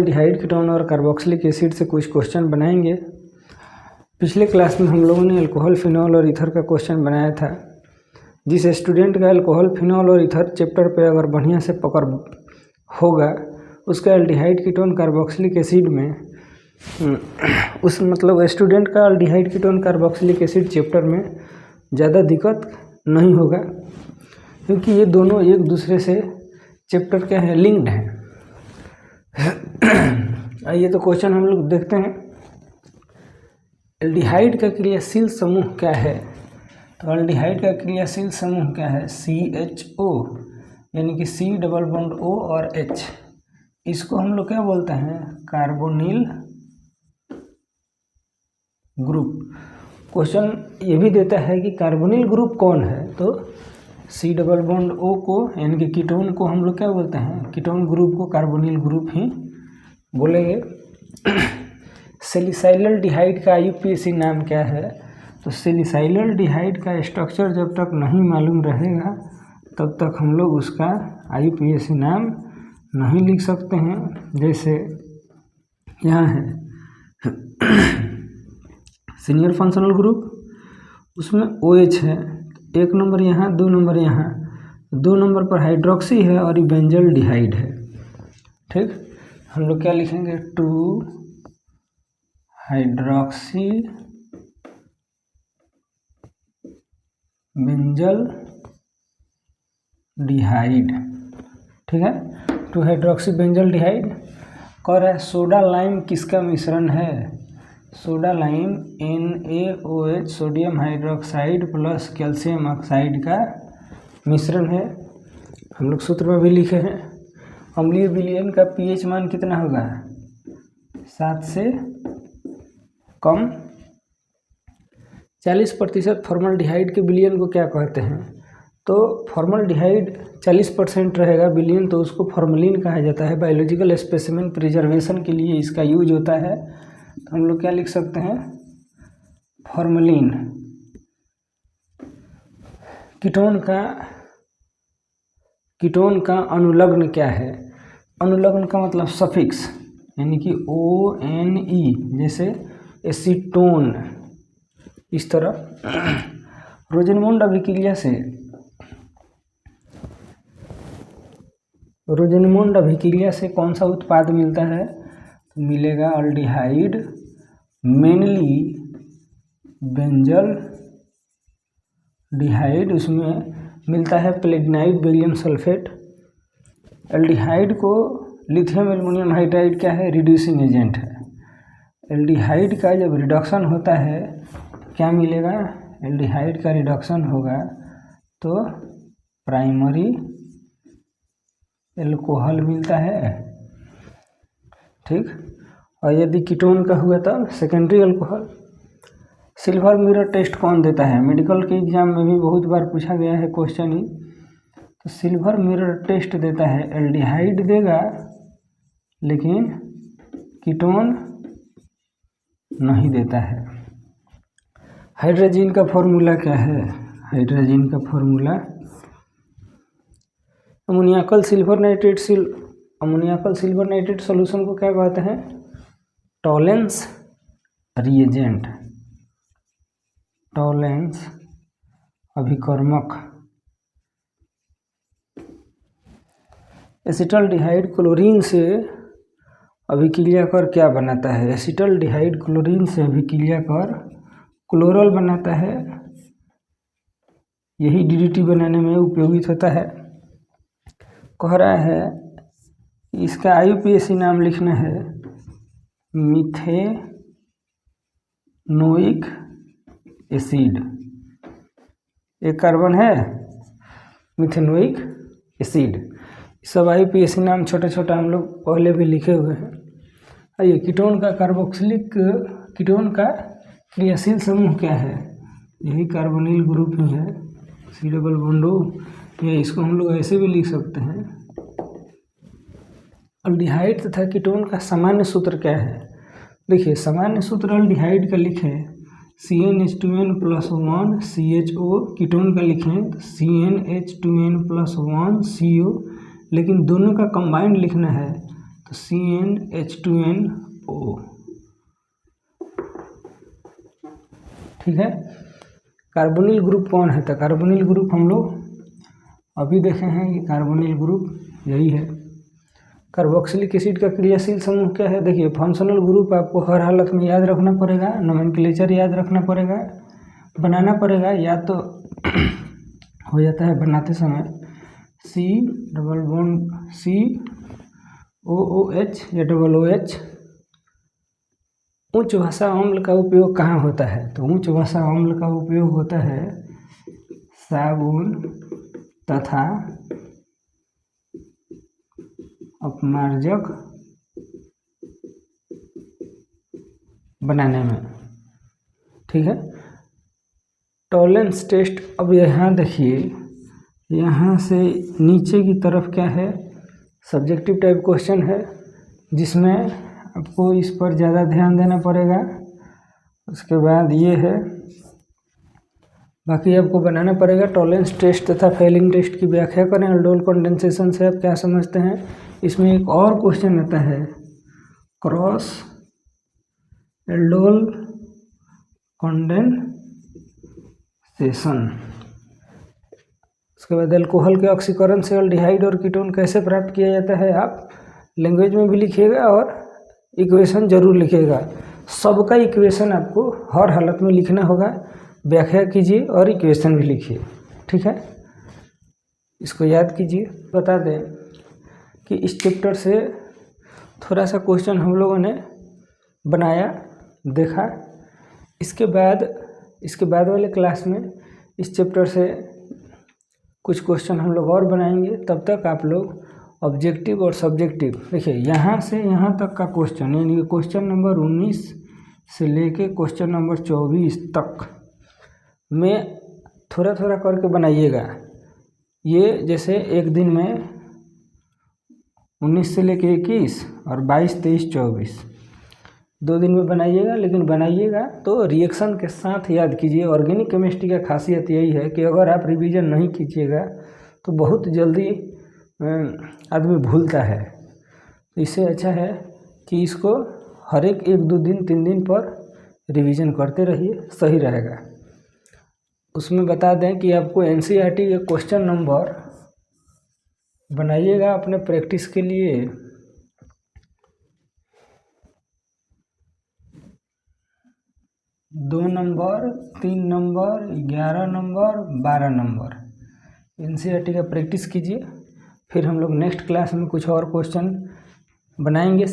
Aldehyde ketone और carboxylic acid से कुछ क्वेश्चन बनाएंगे। पिछले क्लास में हम लोगों ने अल्कोहल, फिनॉल और ईथर का क्वेश्चन बनाया था। जिस स्टूडेंट का अल्कोहल, फिनॉल और ईथर चैप्टर पे अगर बढ़िया से पकड़ होगा, उसका एल्डिहाइड कीटोन कार्बोक्सिलिक एसिड में उस मतलब स्टूडेंट का aldehyde ketone carboxylic acid chapter में ज़्यादा दिक्कत नहीं होगा, क्योंकि ये दोनों एक दूसरे से चैप्टर क्या है, लिंक्ड हैं। आइए तो क्वेश्चन हम लोग देखते हैं। एल्डिहाइड का क्रियाशील समूह क्या है? तो एल्डिहाइड का क्रियाशील समूह क्या है? CHO, यानी कि C डबल बॉन्ड O और H। इसको हम लोग क्या बोलते हैं? Carbonyl group. क्वेश्चन ये भी देता है कि कार्बोनिल ग्रुप कौन है, तो C डबल बॉन्ड O को, यानी कि कीटोन को हम लोग क्या बोलते हैं? कीटोन ग्रुप को कार्बोनिल ग्रुप ही बोलेंगे। सैलिसाइलडिहाइड का IUPAC नाम क्या है? तो सैलिसाइलडिहाइड का स्ट्रक्चर जब तक नहीं मालूम रहेगा तब तक हम लोग उसका IUPAC नाम नहीं लिख सकते हैं। जैसे यहाँ है सीनियर फंक्शनल ग्रुप, उसमें OH है, 1 नंबर यहाँ, 2 नंबर यहाँ, 2 नंबर पर हाइड्रोक्सी है और ये बेंजल डिहाइड है। ठीक, हम लोग क्या लिखेंगे? 2 हाइड्रोक्सी बेंजल डिहाइड। ठीक है, 2 हाइड्रोक्सी बेंजल डिहाइड। कह रहा है सोडा लाइम किसका मिश्रण है? Soda lime NaOH sodium hydroxide plus calcium oxide का मिश्रण है। हम लोग सूत्र में भी लिखे हैं। अम्लीय विलयन का pH मान कितना होगा? 7 से कम। 40% फॉर्मल्डिहाइड के विलयन को क्या कहते हैं? तो फॉर्मल्डिहाइड 40% रहेगा विलयन, तो उसको फॉर्मलिन कहा जाता है। बायोलॉजिकल स्पेसिमेन प्रिजर्वेशन के लिए इसका यूज होता है। तो हम लोग क्या लिख सकते हैं? फॉर्मलिन। कीटोन का अनुलग्न क्या है? अनुलग्न का मतलब सफिक्स, यानी कि ONE, जैसे एसीटोन। इस तरह रोजेनमोंड अभिक्रिया से कौन सा उत्पाद मिलता है? तो मिलेगा एल्डिहाइड, मेनली बेंजल डिहाइड। उसमें मिलता है प्लेटिनाइड बेरियम सल्फेट। एल्डिहाइड को लिथियम एल्युमिनियम हाइड्राइड क्या है? रिड्यूसिंग एजेंट है। एल्डिहाइड का जब रिडक्शन होता है क्या मिलेगा? एल्डिहाइड का रिडक्शन होगा तो प्राइमरी एल्कोहल मिलता है। ठीक, और यदि कीटोन का हुआ तब secondary alcohol. Silver mirror test कौन देता है? मेडिकल के एग्जाम में भी बहुत बार पूछा गया है क्वेश्चन ही। तो सिल्वर मिरर टेस्ट देता है, एल्डिहाइड देगा लेकिन कीटोन नहीं देता है। हाइड्रोजन का फॉर्मूला क्या है? हाइड्रोजन का formula ammoniacal silver nitrate solution को क्या कहते हैं? टॉलेंस रिएजेंट, टॉलेंस अभिकर्मक। एसिटल्डिहाइड क्लोरीन से अभिक्रिया कर क्या बनाता है? एसिटल्डिहाइड क्लोरीन से अभिक्रिया कर क्लोरल बनाता है। यही DDT बनाने में उपयोगित होता है। कह रहा है इसका IUPAC नाम लिखना है मिथेनोइक एसिड। एक कार्बन है, मिथेनोइक एसिड। सब IUPAC नाम छोटा छोटा हम लोग पहले भी लिखे हुए हैं। आइए, कीटोन का क्रियाशील समूह क्या है? यही कार्बोनिल ग्रुप ही है, C डबल बॉन्ड O। या इसको हम लोग ऐसे भी लिख सकते हैं। एल्डिहाइड तथा कीटोन का सामान्य सूत्र क्या है? देखिए, सामान्य सूत्र एल्डिहाइड का लिखें CnH2n+1 CHO, कीटोन का लिखें CnH2n+1 CO, लेकिन दोनों का कंबाइंड लिखना है तो तो CnH2nO, ठीक है। कार्बोनिल ग्रुप कौन है? तो कार्बोनिल ग्रुप हम लोग अभी देखे हैं कि कार्बोनिल ग्रुप यही है। कार्बोक्सिलिक एसिड का क्रियाशील समूह क्या है? देखिए, फंक्शनल ग्रुप आपको हर हालत में याद रखना पड़ेगा, नोमेनक्लेचर याद रखना पड़ेगा, बनाना पड़ेगा। या तो हो जाता है बनाते समय C डबल बॉन्ड COOH या डबल OH। उच्च वसा अम्ल का उपयोग कहाँ होता है? तो उच्च वसा अम्ल का उपयोग होता है साबुन तथा अपमार्जक बनाने में, ठीक है। टॉलरेंस टेस्ट, अब यहाँ देखिए, यहाँ से नीचे की तरफ क्या है? सब्जेक्टिव टाइप क्वेश्चन है, जिसमें आपको इस पर ज़्यादा ध्यान देना पड़ेगा। उसके बाद ये है, बाकी आपको बनाना पड़ेगा। टॉलरेंस टेस्ट तथा फेलिंग टेस्ट की व्याख्या करें। एल्डोल कंडेंसेशन से आप क्या समझते हैं? इसमें एक और क्वेश्चन आता है, क्रॉस एल्डोल कंडेंसेशन। उसके बाद एल्कोहल के ऑक्सीकरण से एल्डिहाइड और कीटोन कैसे प्राप्त किया जाता है? आप लैंग्वेज में भी लिखिएगा और इक्वेशन जरूर लिखिएगा। सबका इक्वेशन आपको हर हालत में लिखना होगा। व्याख्या कीजिए और इक्वेशन भी लिखिए, ठीक है। इसको याद कीजिए। बता दें कि इस चैप्टर से थोड़ा सा क्वेश्चन हम लोगों ने बनाया, देखा। इसके बाद वाले क्लास में इस चैप्टर से कुछ क्वेश्चन हम लोग और बनाएंगे। तब तक आप लोग ऑब्जेक्टिव और सब्जेक्टिव, देखिए यहाँ से यहाँ तक का क्वेश्चन, यानी कि क्वेश्चन नंबर 19 से लेके क्वेश्चन नंबर 24 तक में थोड़ा थोड़ा करके बनाइएगा। ये जैसे एक दिन में 19 से लेके 21 और 22, 23, 24 2 दिन में बनाइएगा। लेकिन बनाइएगा तो रिएक्शन के साथ याद कीजिए। ऑर्गेनिक केमिस्ट्री का खासियत यही है कि अगर आप रिवीजन नहीं कीजिएगा तो बहुत जल्दी आदमी भूलता है। इससे अच्छा है कि इसको हर एक 1-2 दिन 3 दिन पर रिवीजन करते रहिए, सही रहेगा। उसमें बता दें कि आपको NCERT के क्वेश्चन नंबर बनाइएगा अपने प्रैक्टिस के लिए। 2 number, 3 number, 11 number, 12 number NCERT का प्रैक्टिस कीजिए। फिर हम लोग नेक्स्ट क्लास में कुछ और क्वेश्चन बनाएंगे।